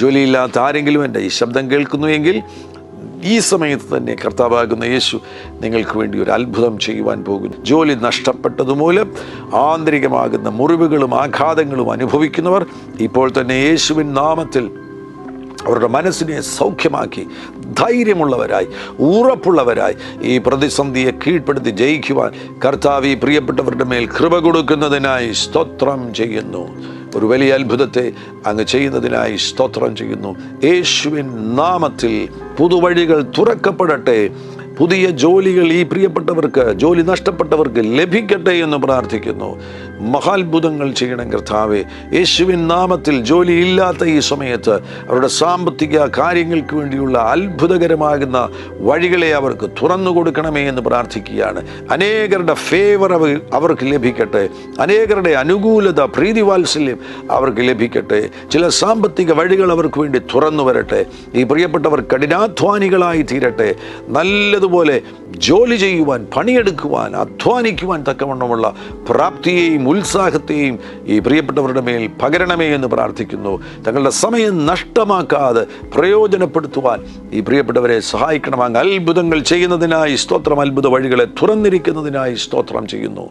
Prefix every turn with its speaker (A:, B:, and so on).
A: ജോലിയില്ലാത്ത ആരെങ്കിലും എൻ്റെ ഈ ശബ്ദം കേൾക്കുന്നുവെങ്കിൽ ഈ സമയത്ത് തന്നെ കർത്താവാകുന്ന യേശു നിങ്ങൾക്ക് വേണ്ടി ഒരു അത്ഭുതം ചെയ്യുവാൻ പോകുന്നു. ജോലി നഷ്ടപ്പെട്ടതുമൂലം ആന്തരികമാകുന്ന മുറിവുകളും ആഘാതങ്ങളും അനുഭവിക്കുന്നവർ ഇപ്പോൾ തന്നെ യേശുവിൻ നാമത്തിൽ അവരുടെ മനസ്സിനെ സൗഖ്യമാക്കി ധൈര്യമുള്ളവരായി ഉറപ്പുള്ളവരായി ഈ പ്രതിസന്ധിയെ കീഴ്പ്പെടുത്തി ജയിക്കുവാൻ കർത്താവ് ഈ പ്രിയപ്പെട്ടവരുടെ മേൽ കൃപ കൊടുക്കുന്നതിനായി സ്തോത്രം ചെയ്യുന്നു. ഒരു വലിയ അത്ഭുതത്തെ അങ്ങ് ചെയ്യുന്നതിനായി സ്തോത്രം ചെയ്യുന്നു. യേശുവിൻ നാമത്തിൽ പുതുവഴികൾ തുറക്കപ്പെടട്ടെ. പുതിയ ജോലികൾ ഈ പ്രിയപ്പെട്ടവർക്ക്, ജോലി നഷ്ടപ്പെട്ടവർക്ക് ലഭിക്കട്ടെ എന്ന് പ്രാർത്ഥിക്കുന്നു. മഹാത്ഭുതങ്ങൾ ചെയ്യണം കർത്താവേ. യേശുവിൻ നാമത്തിൽ ജോലിയില്ലാത്ത ഈ സമയത്ത് അവരുടെ സാമ്പത്തിക കാര്യങ്ങൾക്ക് വേണ്ടിയുള്ള അത്ഭുതകരമാകുന്ന വഴികളെ അവർക്ക് തുറന്നു കൊടുക്കണമേ എന്ന് പ്രാർത്ഥിക്കുകയാണ്. അനേകരുടെ ഫേവർ അവർക്ക് ലഭിക്കട്ടെ. അനേകരുടെ അനുകൂലത, പ്രീതിവാത്സല്യം അവർക്ക് ലഭിക്കട്ടെ. ചില സാമ്പത്തിക വഴികൾ അവർക്ക് വേണ്ടി തുറന്നു വരട്ടെ. ഈ പ്രിയപ്പെട്ടവർ കഠിനാധ്വാനികളായി തീരട്ടെ. നല്ലതുപോലെ ജോലി ചെയ്യുവാൻ, പണിയെടുക്കുവാൻ, അധ്വാനിക്കുവാൻ തക്കവണ്ണമുള്ള പ്രാപ്തിയെയും ഉത്സാഹത്തെയും ഈ പ്രിയപ്പെട്ടവരുടെ മേൽ പകരണമേ എന്ന് പ്രാർത്ഥിക്കുന്നു. തങ്ങളുടെ സമയം നഷ്ടമാക്കാതെ പ്രയോജനപ്പെടുത്തുവാൻ ഈ പ്രിയപ്പെട്ടവരെ സഹായിക്കണം. അങ്ങ് അത്ഭുതങ്ങൾ ചെയ്യുന്നതിനായി സ്തോത്രം. അത്ഭുത വഴികളെ തുറന്നിരിക്കുന്നതിനായി സ്തോത്രം ചെയ്യുന്നു.